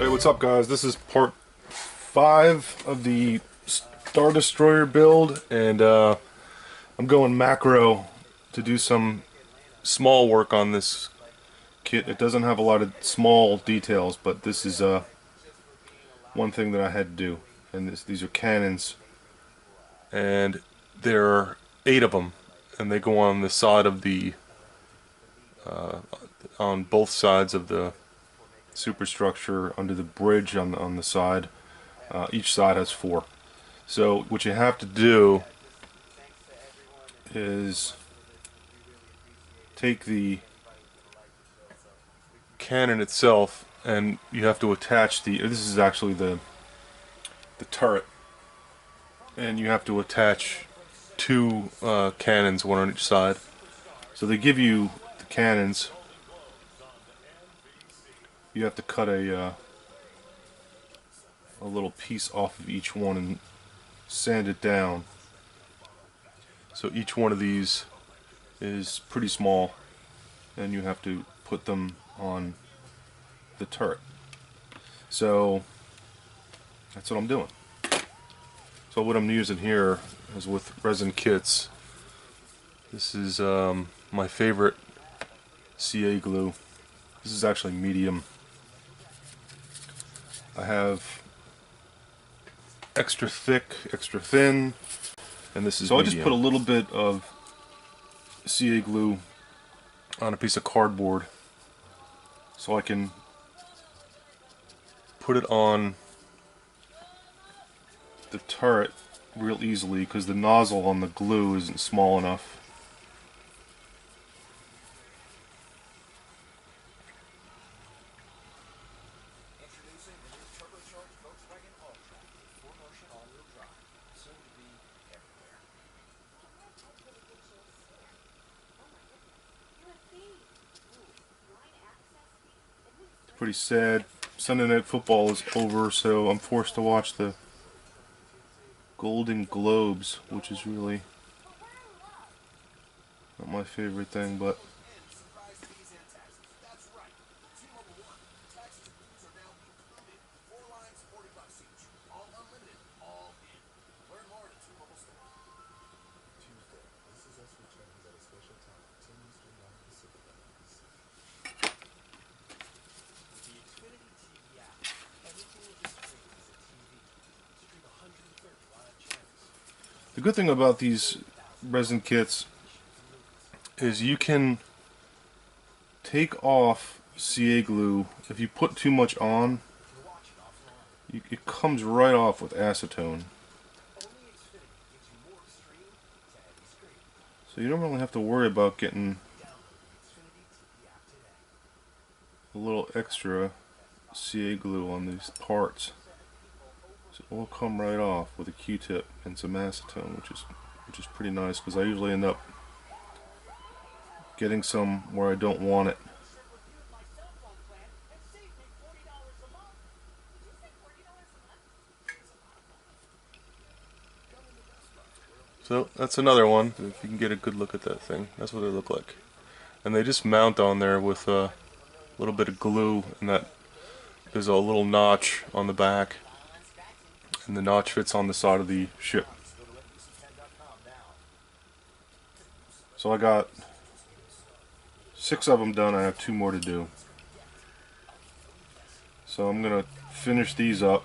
Hey, what's up, guys? This is part 5 of the Star Destroyer build, and I'm going macro to do some small work on this kit. It doesn't have a lot of small details, but this is one thing that I had to do. And these are cannons, and there are 8 of them, and they go on the side of the on both sides of the superstructure, under the bridge on the side. Each side has 4. So what you have to do is take the cannon itself, and you have to attach this is actually the turret, and you have to attach 2 cannons, one on each side. So they give you the cannons. You have to cut a little piece off of each one and sand it down. So each one of these is pretty small, and you have to put them on the turret. So that's what I'm doing. So what I'm using here is with resin kits. This is my favorite CA glue. This is actually medium. I have extra thick, extra thin, and this is medium. I just put a little bit of CA glue on a piece of cardboard so I can put it on the turret real easily, because the nozzle on the glue isn't small enough. Pretty sad. Sunday Night Football is over, so I'm forced to watch the Golden Globes, which is really not my favorite thing, but the good thing about these resin kits is you can take off CA glue. If you put too much on, it comes right off with acetone. So you don't really have to worry about getting a little extra CA glue on these parts. So it will come right off with a Q-tip and some acetone, which is pretty nice, because I usually end up getting some where I don't want it. So that's another one. If you can get a good look at that thing, that's what they look like. And they just mount on there with a little bit of glue, and that there's a little notch on the back, and the notch fits on the side of the ship. So I got 6 of them done. I have 2 more to do. So I'm gonna finish these up.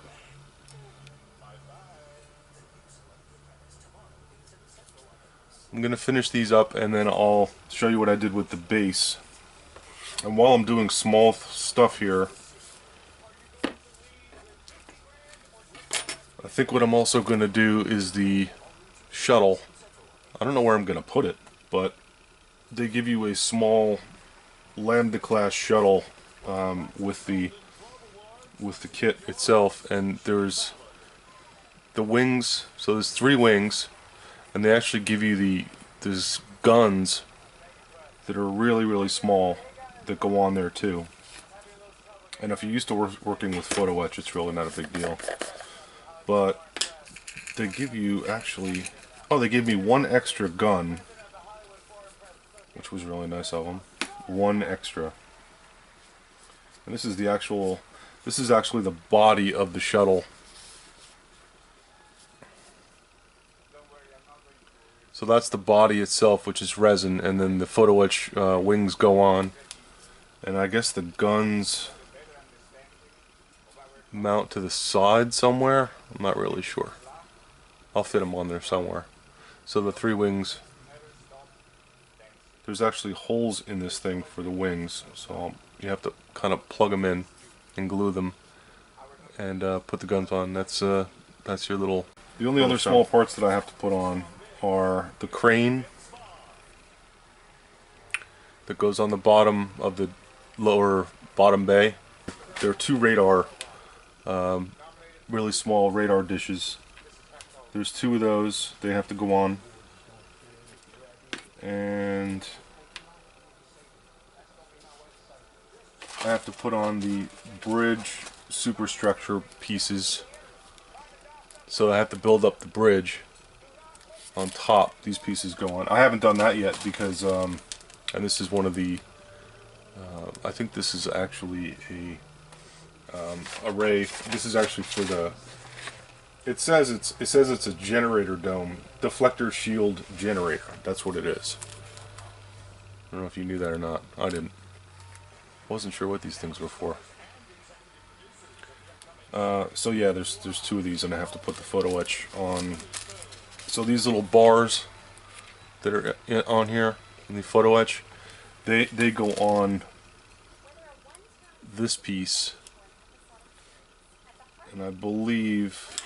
And then I'll show you what I did with the base. And while I'm doing small stuff here, I think what I'm also going to do is the shuttle. I don't know where I'm going to put it, but they give you a small Lambda class shuttle with the kit itself, and there's the wings. So there's 3 wings, and they actually give you there's guns that are really, really small that go on there too. And if you're used to working with photo etch, it's really not a big deal. But they give you they gave me 1 extra gun, which was really nice of them. 1 extra. And this is This is actually the body of the shuttle. So that's the body itself, which is resin, and then the photo etch wings go on. And I guess the guns mount to the side somewhere. I'm not really sure. I'll fit them on there somewhere. So the 3 wings, there's actually holes in this thing for the wings, so you have to kind of plug them in and glue them and put the guns on. That's your little... The only other small parts that I have to put on are the crane that goes on the bottom of the lower bottom bay. There are 2 radar, really small radar dishes. There's 2 of those. They have to go on. And I have to put on the bridge superstructure pieces. So I have to build up the bridge on top. These pieces go on. I haven't done that yet because, and this is one of the, I think this is actually a array. This is actually for the, it says it's a generator dome, deflector shield generator. That's what it is. I don't know if you knew that or not. I didn't. Wasn't sure what these things were for. So yeah, there's 2 of these, and I have to put the photo etch on. So these little bars that are on here in the photo etch, they go on this piece, and I believe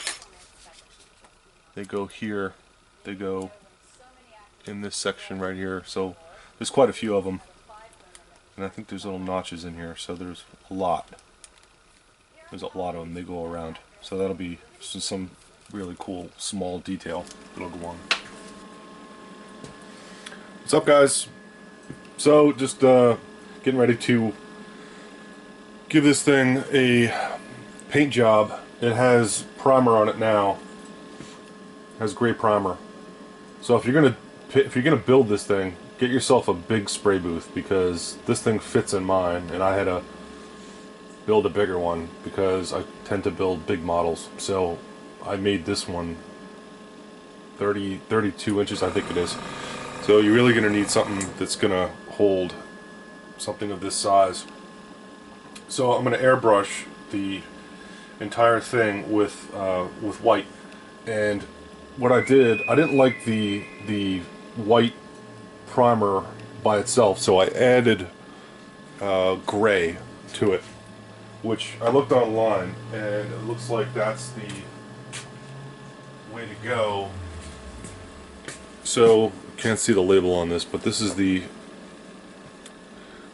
they go here. They go in this section right here. So there's quite a few of them, and I think there's little notches in here. So there's a lot. There's a lot of them. They go around. So that'll be some really cool small detail that'll go on. What's up, guys? So just getting ready to give this thing a paint job. It has primer on it now. It has gray primer. So if you're gonna build this thing, get yourself a big spray booth, because this thing fits in mine, and I had to build a bigger one because I tend to build big models. So I made this one 32 inches, I think it is. So you're really gonna need something that's gonna hold something of this size. So I'm gonna airbrush the entire thing with white. And what I didn't like the white primer by itself, so I added gray to it, which I looked online, and it looks like that's the way to go. So can't see the label on this, but this is the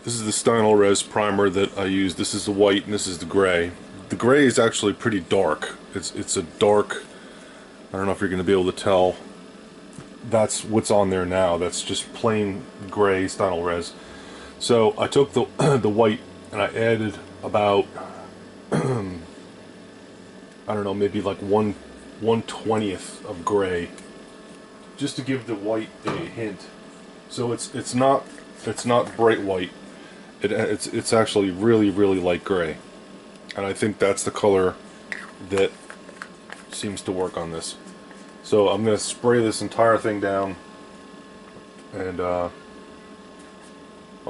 Stynylrez Res primer that I use. This is the white and this is the gray. The gray is actually pretty dark. It's a dark, I don't know if you're going to be able to tell. That's what's on there now. That's just plain gray Stynylrez Res. So I took the the white and I added about I don't know, maybe like 1/20th of gray, just to give the white a hint. So it's not bright white. It's actually really light gray, and I think that's the color that seems to work on this. So I'm gonna spray this entire thing down, and I'll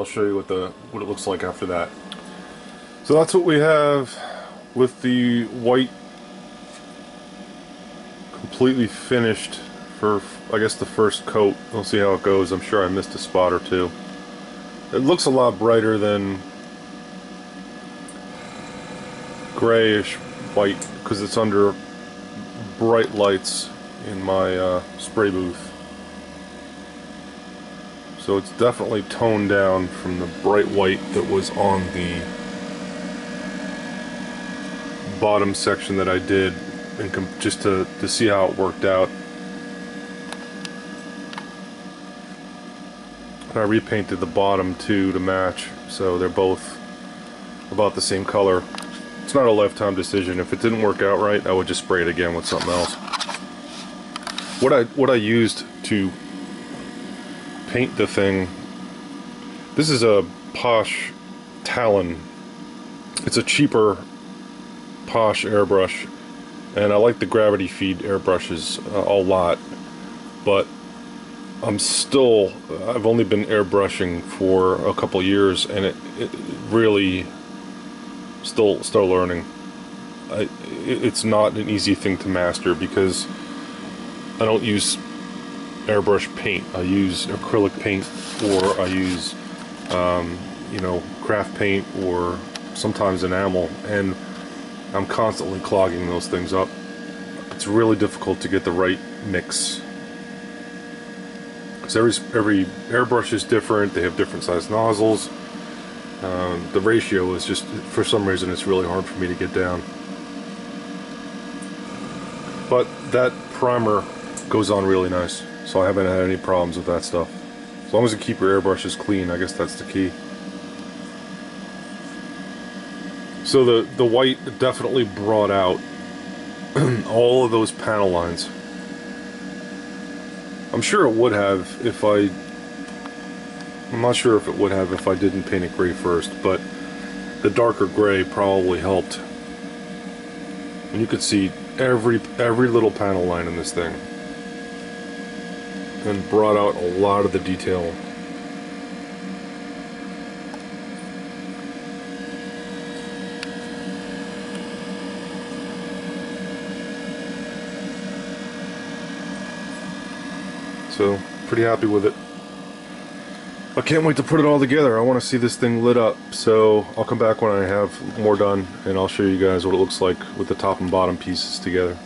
show you what it looks like after that. So that's what we have with the white completely finished for, I guess, the first coat. We'll see how it goes. I'm sure I missed a spot or two. It looks a lot brighter than grayish white because it's under bright lights in my spray booth. So it's definitely toned down from the bright white that was on the bottom section that I did, and just to see how it worked out. And I repainted the bottom too to match, so they're both about the same color. It's not a lifetime decision. If it didn't work out right, I would just spray it again with something else. What I used to paint the thing, this is a Posh Talon. It's a cheaper posh airbrush, and I like the gravity feed airbrushes a lot, but I've only been airbrushing for a couple years, and it really still learning. It's not an easy thing to master because I don't use airbrush paint. I use acrylic paint, or I use you know, craft paint, or sometimes enamel, and I'm constantly clogging those things up. It's really difficult to get the right mix, because every airbrush is different. They have different size nozzles. The ratio is just, for some reason, it's really hard for me to get down. But that primer goes on really nice, so I haven't had any problems with that stuff. As long as you keep your airbrushes clean, I guess that's the key. So the white definitely brought out all of those panel lines. I'm sure it would have if I'm not sure if it would have if I didn't paint it gray first, but the darker gray probably helped. And you could see every little panel line in this thing, and brought out a lot of the detail. So, pretty happy with it. I can't wait to put it all together. I want to see this thing lit up, so I'll come back when I have more done, and I'll show you guys what it looks like with the top and bottom pieces together.